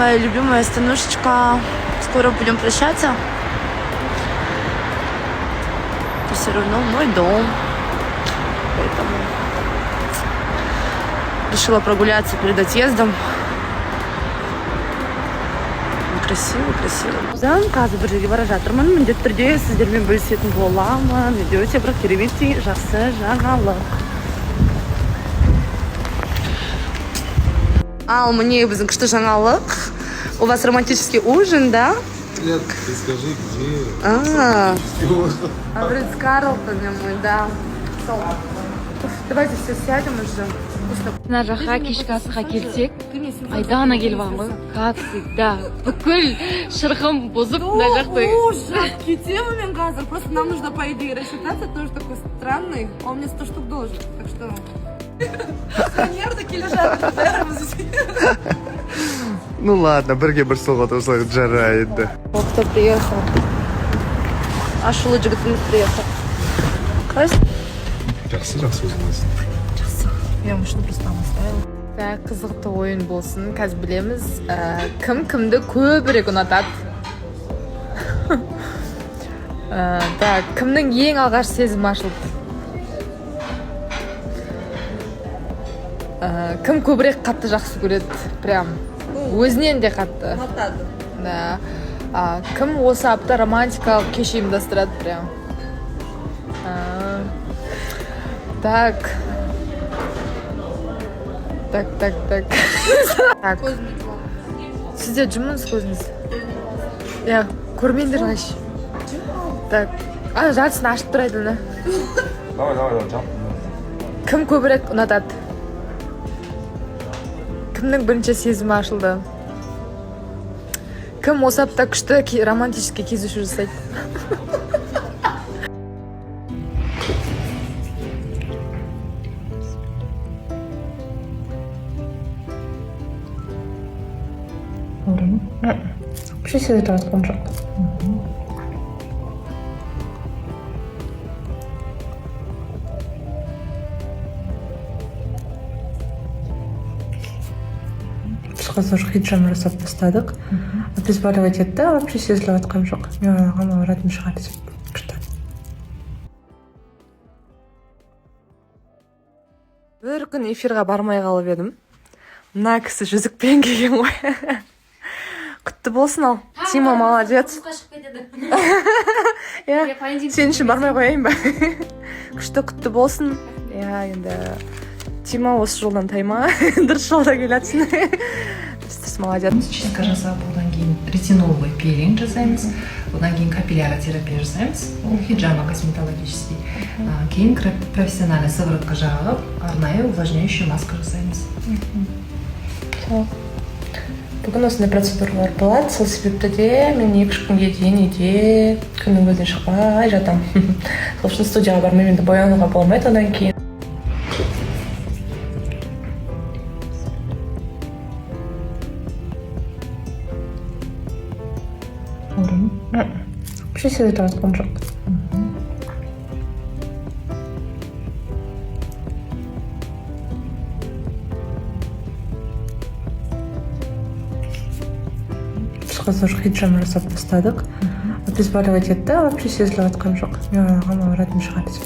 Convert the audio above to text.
моя любимая остановочка. Скоро будем прощаться. Это все равно мой дом. Поэтому решила прогуляться перед отъездом. Красиво. Заң қазір бір жерге бара жатырмын. Міндетті түрде сіздермен бөлісетін боламын. Видео өте бір керемет жақсы жаңалық. Ал, мне біздің күшті жаңалық. У вас романтический ужин, да? Нет, ты скажи, где? В Ридс-Карлтоне мы, да. Давайте все сядем уже. Мына жаққа кешкі асқа келсек, Айдана келіп алған ғой. Как всегда. Бүкіл шырқым бұзып мына жақты. Ужас, кетемін мен қазір. Просто нам нужно по идее рассчитаться, тоже такой странный. Он мне 100 штук должен, так что... Нервники лежат. Ну ладно, бірге бір солға тұрсақ жарайды. Вот кто приехал. Ашулы жігітіміз приехал. Қайсы? Жақсы өзіңіз. Я машину просто там оставила. Так, қызықты ойын болсын. Қазір білеміз, кім кімді көбірек ұнатады. Так, кімнің ең алғаш сезімі ашылды? Кім көбірек қатты жақсы көреді? Прям өзінен де қатты. Ұнатады. Да. Кім осы апта романтикалық кеш ұйымдастырады прям? Так. Так. Сізде жұмыңыз көзіңіз? Я көрмендер қайшы. Так. Жартысын ашып тұрайды оны. Давай, жап. Кім көбірек ұнатады? Кімнің бірінші сезімі ашылды? Кім осы апта күшті романтический кездесу жасайды? Вообще сезіп жатқан жоқ. Біз қазір хиджам жасап бастадық. Обезболивать етті, вообще сезіліп жатқан жоқ. Мен ойлағам ауыратын шығар деп. Күшті. Бір күн эфирға бармай қалып едім. Мына кісі жүзікпен келген ғой. Құтты болсын ал. Тима молодец. Сен үшін бармай қояйын ба? Күшті құтты болсын. Енді Тима осы жолдан тайма. Дұрыс жолда келатсың. Сіз молодец. Чистка жасап, одан кейін ретиноловый пилинг жасаймыз, одан кейін капилляротерапия жасаймыз, ол хиджама косметологический. Кейін профессиональный сыворотка жағып, арнайы увлажняющую маску жасаймыз. Бүгін осындай процедуралар болады, сол себепті де мен 2-3 күнге дейін үйде күннің көзінен шықпай жатам. Сол үшін студияға бармай енді боянуға болмайды одан кейін. Вообще сезіп жатқан жоқ. Қазір хиджам жасап бастадық. Обезболивать етті, вообще сезіліп жатқан жоқ. Мен ойлағам ауыратын шығар деп.